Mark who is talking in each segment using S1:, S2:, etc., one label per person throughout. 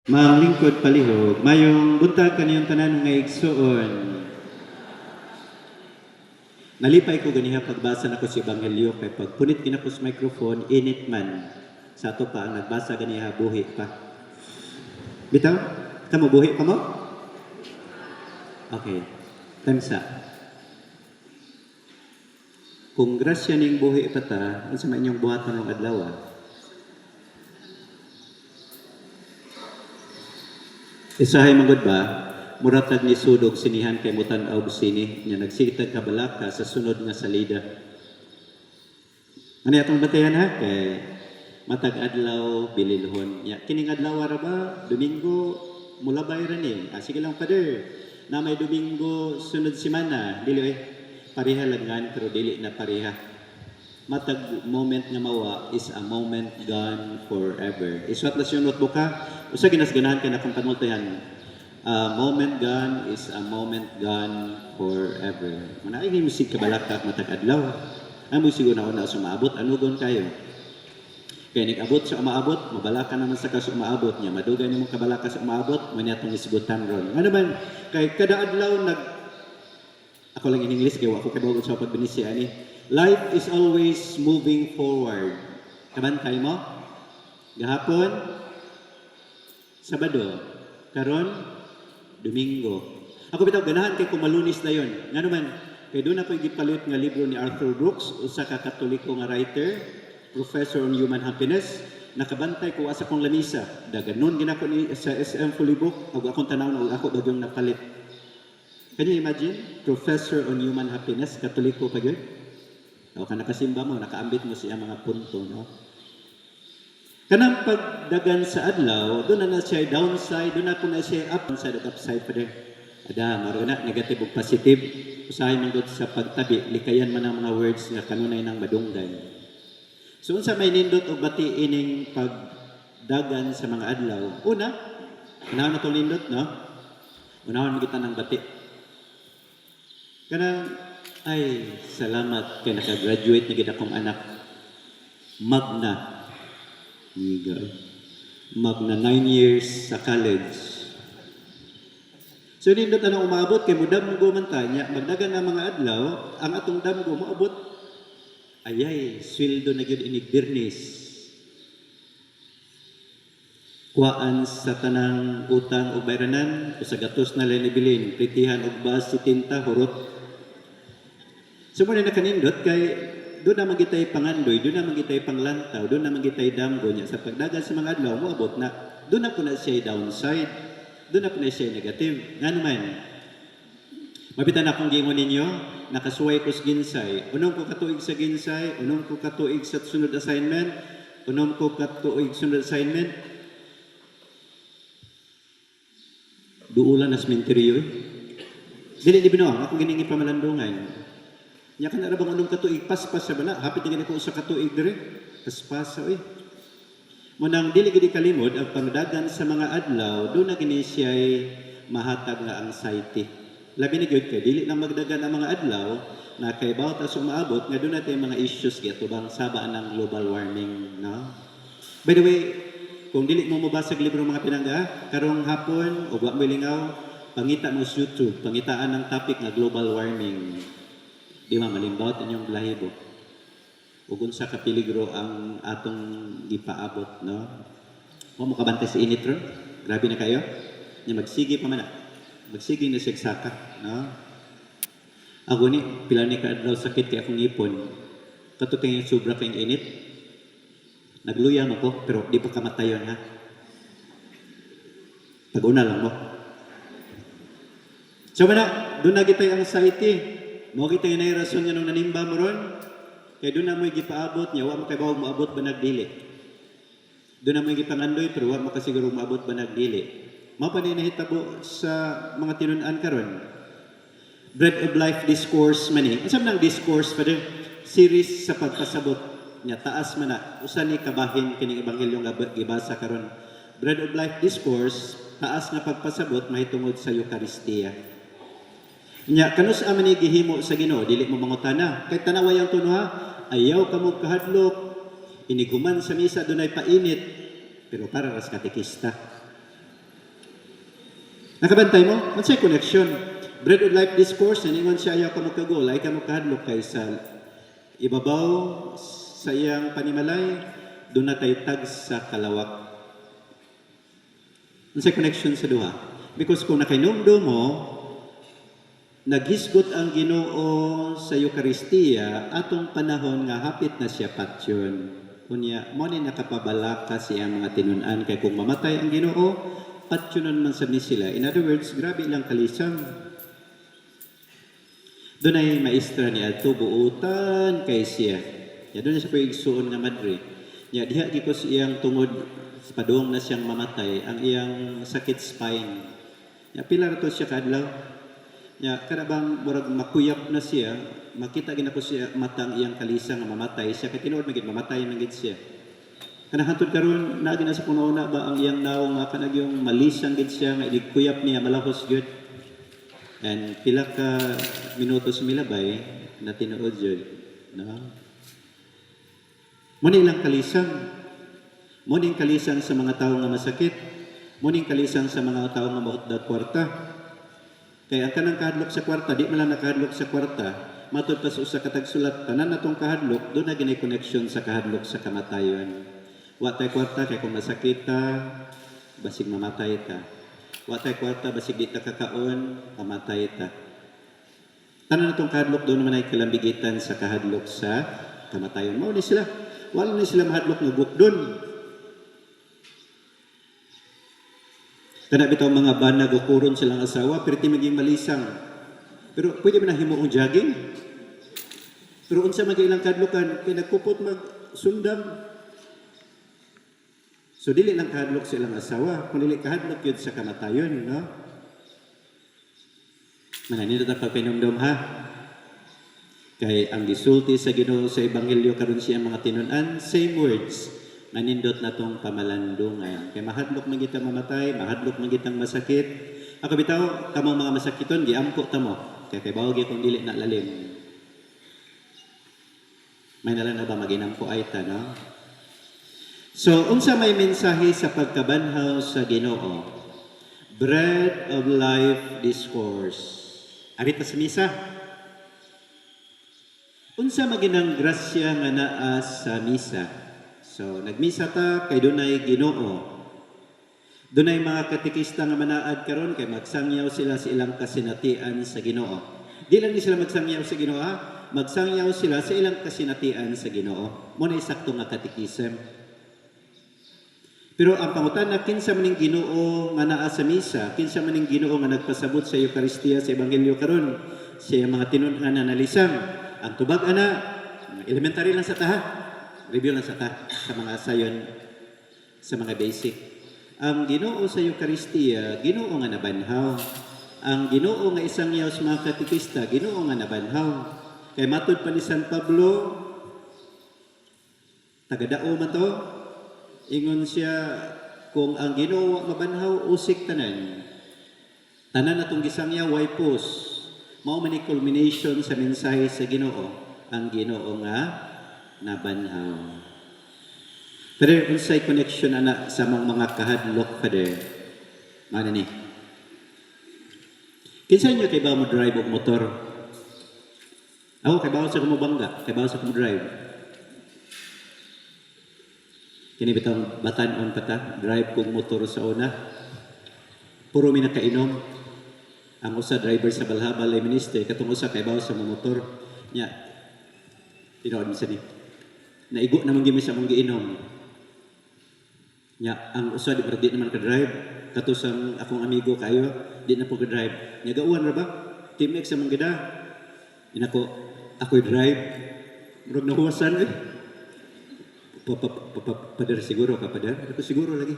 S1: Maang lingkod palihog, mayong buntag kaniyong tanan nga igsuon. Nalipay ko ganiha pagbasa nako sa Ebanghelyo kay pagpunit kinako sa microphone, init man. Sa ato pa ang nagbasa ganiha buhi pa. Bitaw, kamo buhi pa mo? Okay. Tansa. Kung grasya ning buhi pa ta, unsa man inyong buhaton ng adlaw? Isahay manggod ba? Muratag ni sudog sinihan kay mutan-aw sini nya nagsitag kabalaka sa sunod nga salida. Ano atong batayan ha? Kay matag adlaw bililhon. Ya kining adlaw ra ba? Domingo mulabay ra ni. Sige lang pader. Na may Domingo sunod semana, dili pareha langan pero dili na pareha. Matag moment nga mawa is a moment gone forever. Isuat na siya notebook ha. Usa ginasganahan kay nakong panultayan. A moment gone is a moment gone forever. Manaay nga musik kabalaka matag adlaw. Ang musik una-una sumaabot anugon kayo. Kaya nag-abot sa umaabot, mabalaka naman sa kaso umaabot niya. Madugay nimong kabalaka sa umaabot, manya itong isigutan ron. Ano man, kay kada adlaw ako lang in English, kaya ako kabagot sa pagbinisi ani. Life is always moving forward. Kabantay mo? Gahapon, Sabado, karon, Domingo. Ako bitaw ganahan kay kumalunis na yon. Nga naman, kay doon ako gipalit nga libro ni Arthur Brooks, usa ka Katoliko nga writer, professor on human happiness. Nakabantay ko asa kong lamisa. Daganon ginako ni sa SM Fully Book, ug akong tanaw na ako bagyong napalit. Can you imagine? Professor on human happiness, Katoliko pa gyud. O ka nakasimba mo, nakaambit mo siya mga punto, no? Kanang pagdagan sa adlaw, doon na siya downside, doon na po na siya upside at upside pa rin. Ada, maruna, negative o positive. Usahay man doon sa pagtabi, likayan man ang mga words nga kanunay ng madunggan. So, unsa may nindot o bati ining pagdagan sa mga adlaw? Una, unahan na itong nindot, no? Unahan mo kita ng bati. Kanang, ay, salamat kay nakagraduate na gid akong anak. Magna 9 years sa college. So nindot na umabot kay mudam mo man tanya, magdagan ang mga adlaw, ang atong damgo moabot ayay sweldo na gyud inig birnis. Kuhaan sa tanang utang ug bayranan, sa gatos na linibilin, pritihan ug bas si tinta hurot. So mo na nakanindot kay doon naman kita'y pangandoy, doon naman kita'y panglantaw, doon naman kita'y damgo niya. Sa pagdagan sa mga adlaw, moabot na, doon na po na siya downside, doon na po na siya negative. Nga naman, mabitan akong gingon ninyo, nakasuway ko sa ginsay. Unong ko katuig sa ginsay, unong ko katuig sa sunod assignment, unong ko katuig sunod assignment. Duulan na sementeryo Dili ni binuang, akong giningi pamalandungan. Nya kan ara bang anong katuig paspas sa bana hapit ni ko sa katuig dire paspas mo nang dili gid kalimod ang pangdagan sa mga adlaw do na gini siya mahatag nga anxiety labi ni gyud kay dili lang magdagan ang mga adlaw na kay bawat as umaabot nga do na tay mga issues gyud tubang saba ng global warming no. By the way, kung dili mo mabasag libro mga pinangga karong hapon ug wa mo lingaw pangita mo sa YouTube pangitaan ng topic nga global warming. Di ba malimbawat inyong balahibo. Ug unsa ka peligro ang atong gipaabot, no? Mo kabantay sa init ron. Grabe na kayo. Nya magsigi pa man. Magsigi na siya saka, no? Ako ni pila ni kadlaw sakit kay akong ngipon. Katuteng yung sobra kay init. Nagluyang ako pero di pa kamatayon ha. Tag-una lang mo. So mana, doon na kitay anxiety. Mo kita nga rason nga nung nanimba mo ron, kaya doon na mo'y gipaabot niya, wa mo kay bawag maabot ba nagdili. Doon na mo'y gipangandoy, pero wa mo kasiguro maabot ba nagdili. Mao pa din nahitabo sa mga tinun-an karon. Bread of Life Discourse man ni. Unsam nang discourse pa din? Series sa pagpasabot niya, taas man na. Usa ni kabahin kining ebanghelyo nga gibasa karon. Bread of Life Discourse, taas nga pagpasabot mahitungod sa Eucharistia. Nya kanus aman ni gihimo sa Ginoo dili mo mangutana kay tanaway ang tuno ha ayaw kamo kahadlok iniguman sa misa dunay painit pero para ras katekista Nakabantay mo? Unsay connection? Bread of life discourse, naningon siya ayaw ka mo kagol, ay ka mo kahadlok kay sa ibabaw sa iyang panimalay, doon na tay tag sa kalawak. Unsay connection sa duha? Because kung nakainomdo mo, naghisgot ang Ginoo sa Eucharistia atong panahon nga hapit na siya patyon. Kunya, mo ni nakapabalaka siya mga tinun-an kay kung mamatay ang Ginoo, patyonon man sa ni sila. In other words, grabe ilang kalisang. Doon ay maestra ni Alto, buutan kay siya. Ya, doon siya pag-igsuon nga madre. Ya, diha di ko siyang tungod, padung na siyang mamatay, ang iyang sakit spine. Ya, pila to siya kadlaw. Ya, karabang murag makuyap na siya, makita gina ko siya matang iyang kalisang nga mamatay siya, kay tinuod magid mamatay man gid siya. Kana hantod karon na gina sa kuno-una ba ang iyang naw nga kanag yung malisang gid siya nga iligkuyap niya malahos gyud. And pila ka minutos milabay na tinuod gyud, no? Muna ilang kalisang. Muning kalisang sa mga tawo nga masakit. Muning kalisang sa mga tawo nga mahutdag kwarta. Kaya ang kanang kahadlok sa kwarta, di man lang nakahadlok sa kwarta, matud pa sa usa ka tagsulat, tanan natong kahadlok, doon na ginay connection sa kahadlok sa kamatayon. Wa tay kwarta kay kung masakit ka, basig mamatay ka. Wa tay kwarta basig di ta kakaon, mamatay ta. Tanan natong kahadlok doon naman ay kalambigitan sa kahadlok sa kamatayon. Mao ni sila. Wala ni sila mahadlok nga bukdon. Kana bitaw mga banag o kuron silang asawa, pero ti maging malisang. Pero pwede ba na himuong jogging? Pero unsa magilang kadlokan, kay nagkupot magsundam. So dili lang kahadlok silang asawa, kung dili kahadlok yun sa kamatayon, no? Mananindot ang pagpinumdum ha? Kay ang gisulti sa Ginoo sa Ebanghelyo karon siya mga tinun-an, same words. Nanindot na tong pamalandungan. Kaya mahadlok man kitang mamatay, mahadlok man kitang masakit. Ako bitaw, kamong mga masakiton, giampo tamo. Kaya kay bawag kung dili na lalim. May nalang na ba maginampo ay ta, no? So, unsa may mensahe sa pagkabanhaw sa Ginoo? Bread of Life Discourse. Arita sa misa. Unsa maginang grasya nga naa sa misa? So, nagmisa ta kay dunay Ginoo. Dunay mga katikista nga manaad karon kay magsangyaw sila sa ilang kasinatian sa Ginoo. Di lang ni sila magsangyaw sa Ginoo, ha? Magsangyaw sila sa ilang kasinatian sa Ginoo. Mo na isakto nga katikisem. Pero ang pangutana, kinsa maning Ginoo nga naa sa misa, kinsa maning Ginoo nga nagpasabot sa Eucharistia sa Ebanghelyo karon, sa mga tinun-an na nalisang. Ang tubag ana, elementary lang sa taha. Review lang sa mga sayon, sa mga basic. Ang Ginoo sa Eucharistia, Ginoo nga nabanhaw. Ang Ginoo nga isang yaw sa mga katikista, Ginoo nga nabanhaw. Kay matud pa ni San Pablo, tagadao man to, ingon siya, kung ang Ginoo mabanhaw, usik tanan. Tanan natong gisangyaw, way pos. Mao man ni culmination sa mensahe sa Ginoo, ang Ginoo nga nabanhaw. Pero unsay connection ana sa mga kahadlok pa der? Ano ni? Kinsa inyo kay ba mo drive og motor? Ako kay ba sa kumo bangga, kay ba sa kumo drive. Kini bitang batan-on pa ta, drive kog motor sa una. Puro mi nakainom. Ang usa driver sa Balhabal ay minister, katong usa kay ba sa motor. Nya, tinuod mi sa ni. Naigo naman gimi sa mong giinom. Nya, ang usa di naman ka-drive. Katus ang akong amigo kayo, di na po ka-drive. Nya, gauwan ra ba? Team X sa mong gida. Ako'y drive. Murag nahuwasan eh. Pader siguro ka, pader? Ako siguro lagi.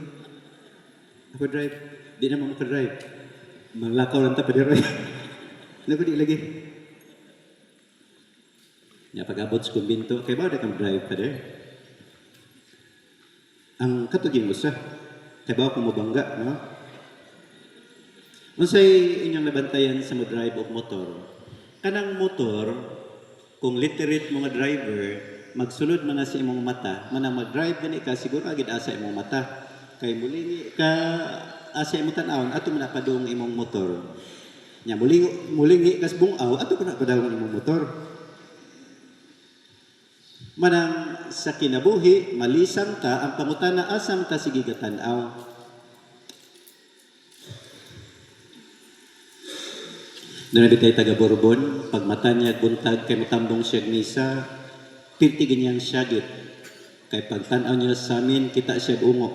S1: Ako drive. Di naman mo ka-drive. Malakaw lang ta, pader. Naku di lagi. Nya pag-abot sa kumbinto, kay ba na kang drive pa der? Ang katuging usa, kay ba kung mabangga, no? Unsay inyong nabantayan sa mo drive og motor? Kanang motor, kung literate mga driver, magsulod mga sa imong mata, manang mag-drive gani ka, siguro agad asa imong mata. Kay mulingi ka, asa imong tan-awon ato man padung imong motor. Nya muling kas bungaw ato pa na padung imong motor. Manang sa kinabuhi malisang ta ang pangutana asam ta sige gatan-aw. Nanabitay taga Borbon, pag mata niya buntag kay matambong siya misa, pirtigin niyang siyagit. Kay pag tanaw niya sa amin, kita siya ungo.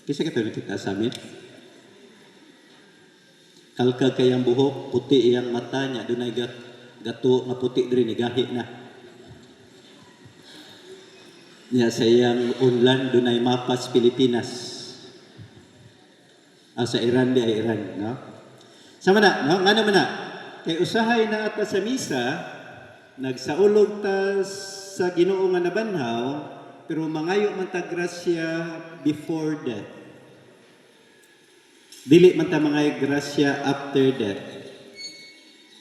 S1: Kisa kita sa amin? Kalkag kayang buhok, puti iyang mata niya, doon ay gato nga puti rin, gahi na. Niya sa iyang unlan, doon ay mapas Pilipinas. Sa Iran di ay Iran, no? Sama na, no? Nga naman na. Kay usahay na ata sa misa, nagsaulog ta sa Ginoo nga nabanhaw, pero mangayo man ta grasya before death. Dili man ta mangayo grasya after death.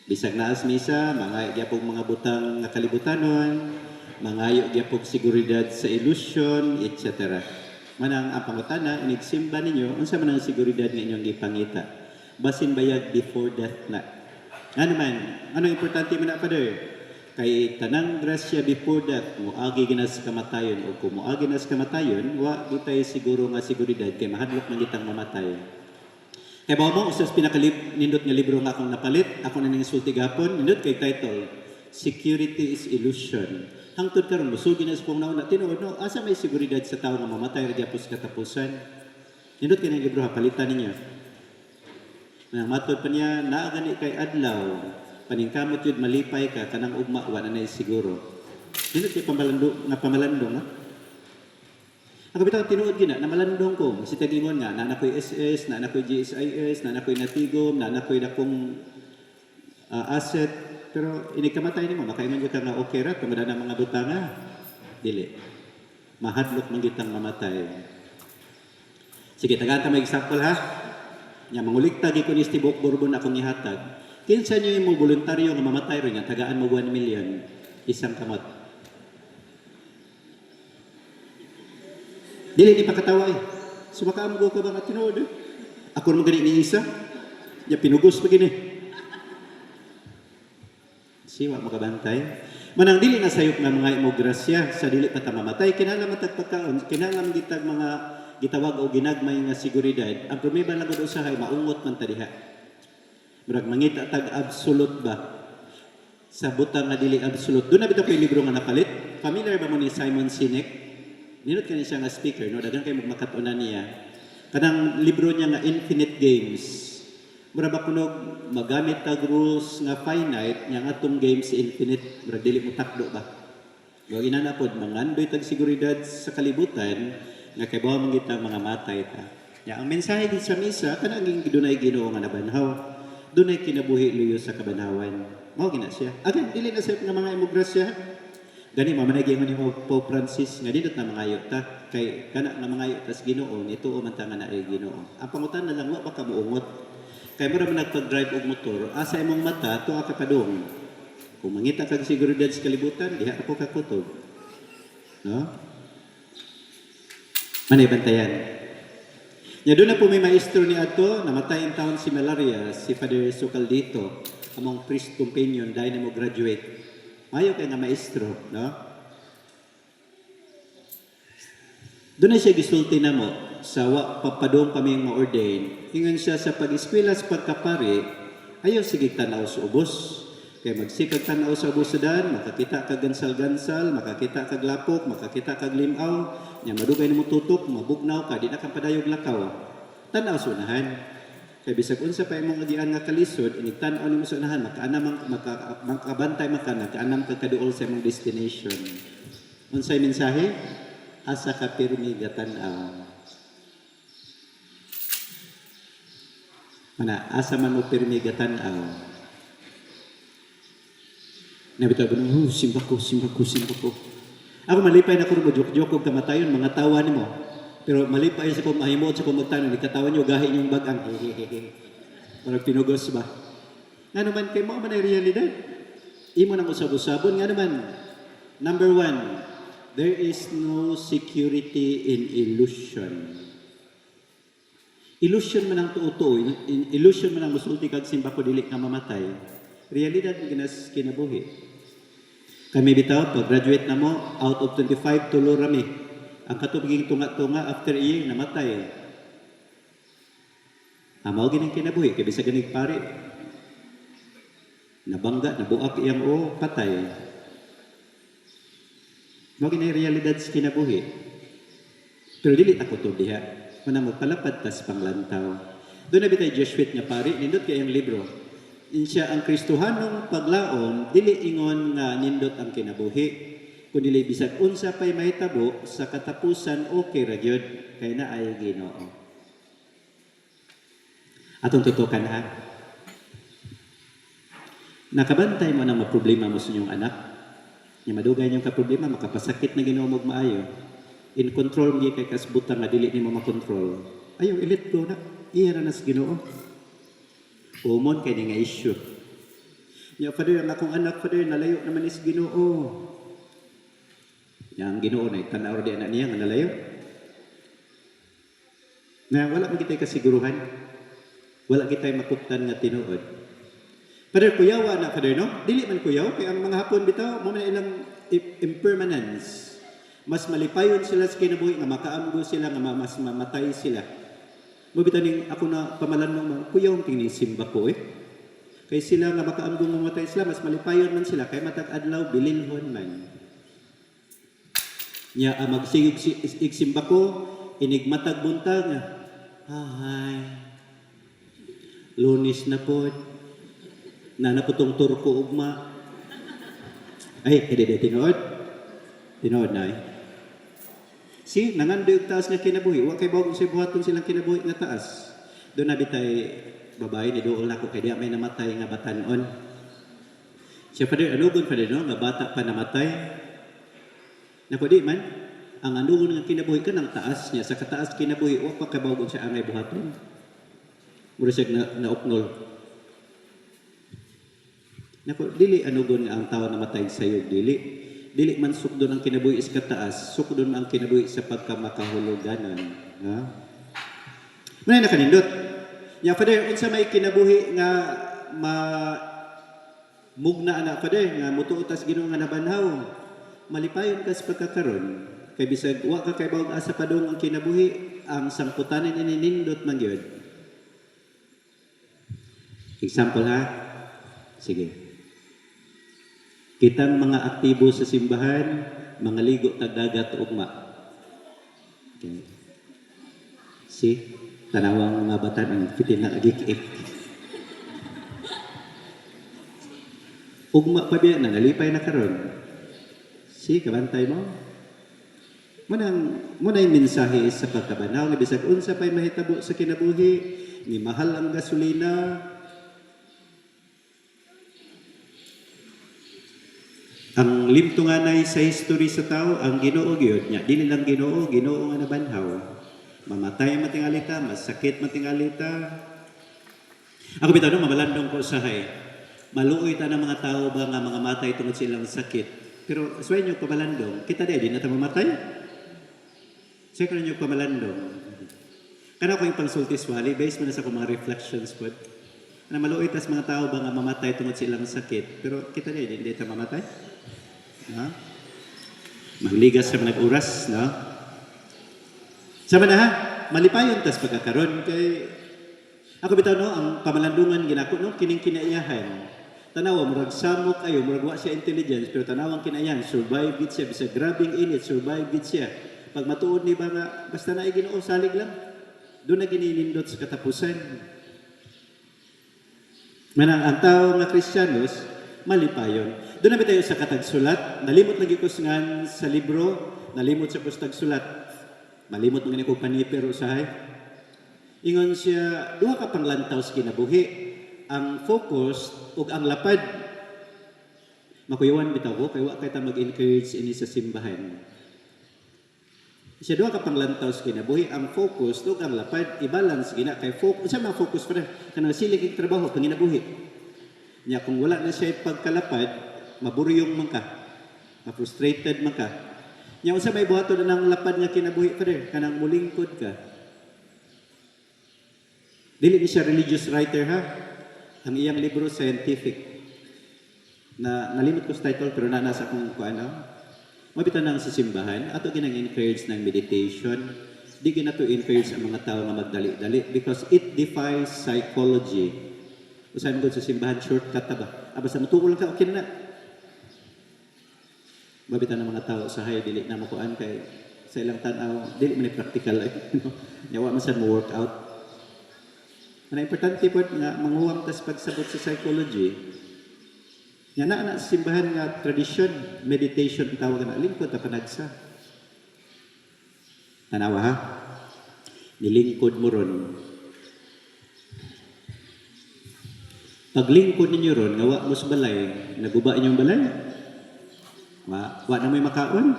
S1: Bisag naas misa, mangayo gyapon mga butang nga kalibutanon, mangayo gyapon seguridad sa illusion, etc. Manang ang pangutana, inigsimba ninyo, unsa man ang seguridad nga inyong gipangita? Basin bayag before death na. Ano man, anong importante man na pa der? Kay tanang grasya before death, muagi ginas kamatayon o kung muagi nas kamatayon, wa gitay siguro nga seguridad kay mahadlok man gitang mamatay. Kay bawo mo usas nindot nga libro nga akong napalit, ako na ning sulti gapon, nindot kay title Security is Illusion. Hangtod karon busog ginas pong nauna tinuod no, asa may seguridad sa tawo nga mamatay ra gyapon sa katapusan. Nindot kay ning libro ha palitan ninyo. Matod pa niya, naagani kay adlaw, paningkamot yun, malipay ka, kanang ugma, wala na siguro. Hindi kay pamalandong, ha? Ako bitaw, tinuod gina, na malandong ko. Si tagingon nga, na ako'y SS, na ako'y GSIS, na ako'y natigom, na ako'y nakong asset. Pero inikamatay ni mo, makaiman yun ka nga okay ra, kumada na mga butanga. Dili. Mahadlok man gitang mamatay. Sige, tagaan ka may example, ha? Nya mangulikta gi kun istibok Borbon akong ihatag. Kinsa niyo imong voluntaryo nga mamatay ro nga tagaan mo 1 million isang kamot. Dili ni pakatawa eh. Sumakaam go ka ba nga tinuod? Ako mo gani ni isa. Ya pinugos pa gini. Siwa makabantay. Manang dili na sayop nga mga imo grasya sa dili pa ta mamatay kinahanglan matag pagkaon, kinahanglan gitag mga gitawag o ginagmay nga seguridad, ang problema lang gud usahay maungot man ta diha. Murag mangita tag absolute ba sa butang nga dili absolute. Doon na bitaw koy libro nga napalit. Familiar ba mo ni Simon Sinek? Ninot kani siya nga speaker, no? Daghan kay magmakatunan niya. Kanang libro niya nga Infinite Games. Mura ba kunog magamit tag rules nga finite, nya atong games infinite, mura dili mo takdo ba? Wa ginanapod mangandoy tag seguridad sa kalibutan nga kay bawa mangita mga matay ta. Ya ang mensahe din sa misa kanang dunay Ginoo nga nabanhaw. Dunay kinabuhi luyo sa kabanhawan. Mao gina siya. Again dili na sa nga mga imigrasya. Gani mamanagi man ni Pope Francis nga didot na mangayo ta kay kana nga mangayo tas Ginoo nituo man ta nga naay Ginoo. Ang pangutan na lang wa pa ka muungot. Kay mura man nagpag-drive og motor, asa imong mata tuwa ka padung. Kung mangita kag seguridad sa kalibutan, diha ako ka kutob. No? Manay bantayan. Nya doon na po may maestro ni ato, namatay ang taon si malaria, si Father Socaldito, among priest companion, dahil na mo graduate. Mayo kay nga maestro, no? Doon na siya gisulti na mo, sa papadong kami ang ma-ordain. Ingon siya sa pag-eskwela sa pagkapari, ayaw sige tanaw sa ubos. Kaya magsikag tanaw sa busudan, makakita kag gansal-gansal, makakita kag lapok, makakita kag limaw, nya madugay nimo tutok, mabugnaw ka, di na kang padayog lakaw. Tanaw sa unahan. Kaya bisag unsa pa imong agian nga kalisod, inigtan-aw nimo sa unahan, makabantay man ka, nakaanam ka kaduol sa imong destination. Unsay mensahe? Asa ka pirmi gatan-aw. Mana, asa man mo pirmi gatan-aw. Nabitaw ba nung, simba ko. Ako malipay na ko mo, joke-joke kong kamatayon, mga tawa ni mo. Pero malipay sa kong mahimot sa kong magtanong, ikatawan nyo, gahi niyong bagang, hehehehe. Parang pinugos ba? Nga naman, kay mo man ay realidad. Imo nang usab-usabon, nga naman, number 1, there is no security in illusion. Illusion man ang tuo, illusion man ang musulti kag simba ko dili ka mamatay. Realidad ginas kinabuhi. Kami bitaw pag graduate na mo out of 25 tulo rami. Ang katubiging tunga-tunga after a year namatay. Amaw ginang kinabuhi kay bisag ganig pare. Nabangga, nabuak iyang patay. Mao ginay realidad sa kinabuhi. Pero dili ako to diha. Kuna magpalapad tas panglantaw. Doon na bitay Jesuit nga pari, nindot kayang libro. Insya ang Kristohanong paglaom, dili ingon nga nindot ang kinabuhi. Kung dili bisag unsa pa'y mahitabo, sa katapusan okay ra gyud kay na ay Ginoo. Atong tutukan ha. Nakabantay mo ng problema mo sa inyong anak. Yung madugay niyong kaproblema, makapasakit na Ginoo mo maayo. In control mo kay kasbutan nga dili nimo makontrol. Ayaw ilit ko na iya na sa Ginoo. Umon kay nga issue. Ya Father, ang akong anak Father nalayo naman is Ginoo. Yang Ginoo na tanaw di anak niya nga nalayo. Na wala man kitay kasiguruhan. Wala kitay makuptan nga tinuod. Father kuyawa na Father no? Dili man kuyaw kay ang mga Hapon bitaw mo man ilang impermanence. Mas malipayon sila sa kinabuhi nga makaamgo sila nga mas mamatay sila. Mabitaw ning ako na pamalan mo kuyaw tingning simba ko Kay sila nga makaamgo mamatay sila mas malipayon man sila kay matag adlaw bilinhon man. Nya magsigig simba ko inig matag buntag ay Lunis na pod. Nanaputong turko ugma. Ay, hindi tinuod. Tinuod na Si, nangandoy taas nga kinabuhi. Wa kay bawag sa buhaton silang kinabuhi nga taas. Doon na bitay babae ni dool na ko kay diya may namatay nga batanon. Siya Father, anugon Father no? Nga bata pa namatay. Naku di man, ang anugon nga kinabuhi ka ng taas niya. Sa kataas kinabuhi, wa pa kay bawag siya angay buhaton. Mura siya naupnol. Naku, dili anugon nga ang tao namatay sa iyo, dili. Dili man sukdon ang kinabuhi sa kataas, sukdon ang kinabuhi sa pagkamakahuluganan. Ha? Manay na kanindot. Ya Father, unsa may kinabuhi nga mugna ana Father nga mutuotas Ginoo nga nabanhaw. Malipayon ka sa pagkakaron. Kay bisag wa ka kay bawog asa padung ang kinabuhi, ang sangputanen ini nindot man gyud. Example ha. Sige. Kitang mga aktibo sa simbahan, mga ligo tagdagat ugma. Okay. Tanawang mga batan ang pitin na agik-ik. Ugma pa biya na, nalipay na karon. Kabantay mo. Muna yung mensahe sa pagkabanaw, nga bisag unsa pa'y mahitabo sa kinabuhi, ni mahal ang gasolina, ang limtunganay sa history sa tao, ang Ginoo gyud nya. Dili lang Ginoo nga nabanhaw. Mamatay matingalita, masakit matingalita. Ako bitaw no, mamalandong ko usahay. Maluoy ta ng mga tao ba nga mga matay tungod silang sakit. Pero sway nyo pamalandong, kita di na ta mamatay. Second nyo pamalandong. Kana ko yung pangsultis wali, based man sa akong mga reflections po. Na maluoy tas mga tao ba nga mamatay tungod silang sakit. Pero kita di ta mamatay. Ha? Magligas sa nag-uras, no? Sama na ha, malipayon tas pagkakaroon kay ako bitaw no, ang pamalandungan ginako no, kining kinaiyahan. Tanawa murag samok ayo, murag wa siya intelligence, pero tanawang kinaiyahan, survive gid siya bisag grabing init, survive gid siya. Pag matuod ni ba nga basta na Ginoo salig lang. Doon na gininindot sa katapusan. Manang ang tao nga Kristiyanos malipayon. Doon na tayo sa katagsulat, nalimot lagi ko sa libro, nalimot sa tagsulat. Malimot mo ko paniper usahay. Ingon siya, duha ka panglantaw sa kinabuhi. Ang focus ug ang lapad. Makuyawan bitaw ko, kay wa kay ta mag-encourage ini sa simbahan. Siya duha ka panglantaw sa kinabuhi, ang focus ug ang lapad, i-balance gina kay focus. Sa mga focus pa rin, kanang silig ang trabaho, panginabuhi. Nya kung wala na siya pagkalapad, maburyong man ka, ma-frustrated man ka. Nya unsa may buhaton na ng lapad nga kinabuhi pa rin, kanang mulingkod ka. Dili ni siya religious writer ha. Ang iyang libro scientific. Nalimot ko sa title pero nasa akong kuano. Mabitan nang sa simbahan, ato ginang encourage ng meditation. Di gina to encourage ang mga tao nga magdali-dali because it defies psychology. Usahay mo sa simbahan, shortcut ta ba? Basta mutuko lang ka, okay na. Mabitan ng mga tao sa hay, dili na makuan kay sa ilang tanaw, dili man practical ay. Yawa man sa mo workout. Ang importante po nga manguwang tas pagsabot sa psychology. Nga na sa simbahan nga tradition, meditation tawag na lingkod ta panagsa. Tanawa ha? Nilingkod mo ron. Paglingkod ninyo ron, nga mo sa balay, naguba inyong balay? Wa na may makaon?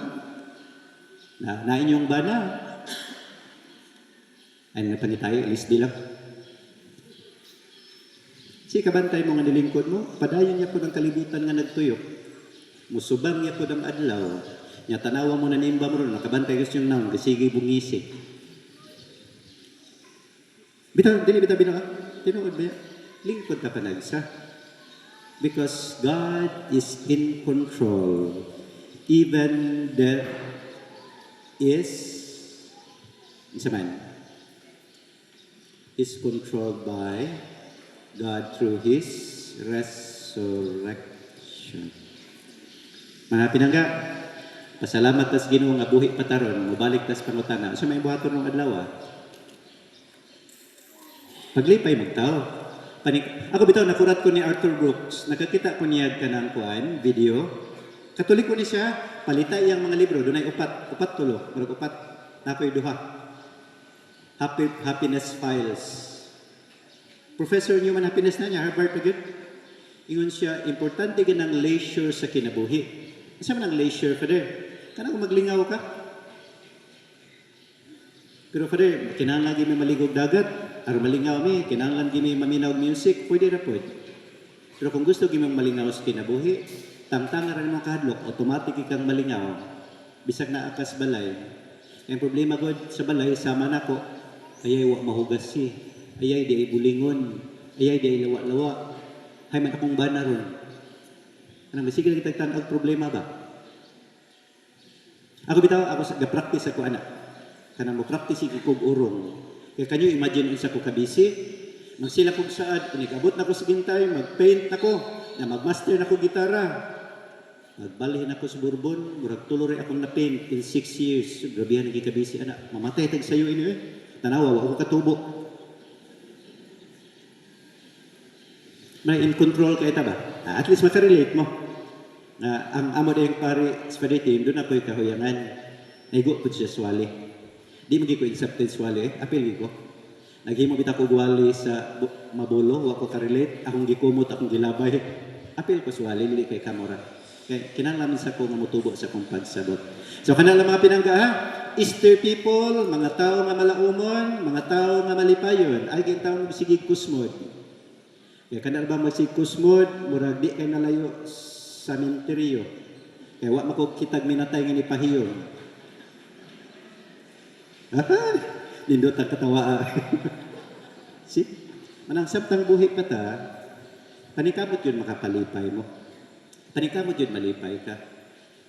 S1: Na inyong bana? Ay nga tayo, alis di lang. Si kabantay mo nga nilingkod mo, padayon niya po ng kalibutan nga nagtuyok. Musubang niya po ng adlaw. Nya tanawa mo na nimba mo ron, nakabantay gusto yung naon, kasigi bungisi. Bitaw, dili bitaw binaw. Tinuod ba? Lingkod ka panagsa. Because God is in control. Even death is controlled by God through His resurrection. Mga pinangga, pasalamat tas Ginoo nga buhi pataron, mubalik tas pangutana. Sa may buhaton ng adlaw. Paglipay magtao. Ako bitaw nakurat ko ni Arthur Brooks. Nakakita ko niya kanang kuan video. Katoliko ni siya, palitay yang mga libro, dunay upat tulo, murag upat, nakoy duha. Happiness Files. Professor Newman Happiness na niya, Harvard pagod. Ingon siya, importante ganang leisure sa kinabuhi. Isa man ang leisure, Father? Kanang kung maglingaw ka. Pero Father, kinahanglan lagi may maligog dagat, ar malingaw mi, kinahanglan lagi may maminaw music, pwede na pwede. Pero kung gusto gimong malingaw sa kinabuhi, tamtang rin mo kahadlok, automatic ikang malingaw, bisag na akas balay. Ang problema ko sa balay, sama na ko, ayay wa mahugas si, ayay di ay bulingon, ayay di ay lawa-lawa, hay man akong bana ron. Anong sige lang kita ang problema ba? Ako bitaw, ako ga-practice ako anak. Kanang mo practice ikog urong. Kaya kanyo imagine unsa ko kabisi, magsila kog saad, abot na ko sa gintay, mag-paint na ko, na mag-master na ko gitara. Magbalhin ako sa Bourbon, murag tuloy akong na-paint in 6 years. Grabihan ang kikabisi, anak. Mamatay tag sayo ini Tanawa, wako katubo. May in control kayo ba? At least makarelate mo. Ang amo na yung pari spaghetti, doon ako'y kahuyangan. Naigo po siya swali. Di magi ko accepted swali, apil ko. Naghimo bita ko gwali sa mabulo, wako ka-relate. Akong gikumot, akong gilabay. Apil ko swali, lili kay kamora. Kaya kinanglaman sa ko nga mutubo sa kong pagsabot. So kanang mga pinangga ha? Easter people, mga tao nga malaumon, mga tao nga malipayon, ay kayong tao nga sige kusmod. Kaya kanang ba magsig kusmod, murag di kay nalayo sa menteryo. Kaya wa makukitag minatay nga ni pahiyon. Nindot ang katawa. See? Manang sabtang buhi pa ta, panikamot yun makapalipay mo. Panikamot yun malipay ka.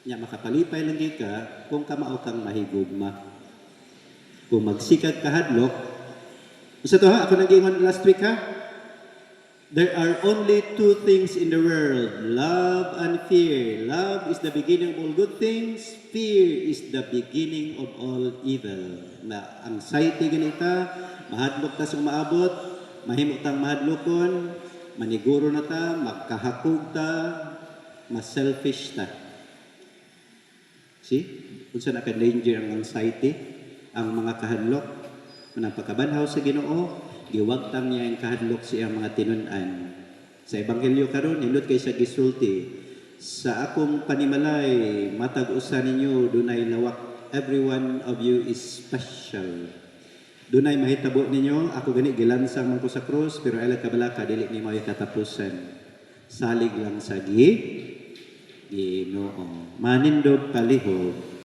S1: Nya makapalipay lang ka kung kamao kang mahigugma. Kung magsikag kahadlok, isa to ha, ako nag-ingon last week ha, there are only two things in the world, love and fear. Love is the beginning of all good things, fear is the beginning of all evil. Na anxiety ganita, mahadlok ta sa maabot, mahimot tang mahadlokon, maniguro na ta, magkahakog ta, mas selfish ta. See? Kung saan naka-danger ang anxiety, ang mga kahadlok, manang pagkabanhaw sa Ginoo, giwagtang niya ang kahadlok siya mga tinunan. Sa Ebanghelyo karon, nindot kay sa gisulti, sa akong panimalay, matag usa ninyo, dunay lawak, every one of you is special. Dunay mahitabo ninyo, ako gani gilansang man ko sa krus, pero ay kabalaka, dili ni may katapusan. Salig lang sa Ginoo. Manindog palihog.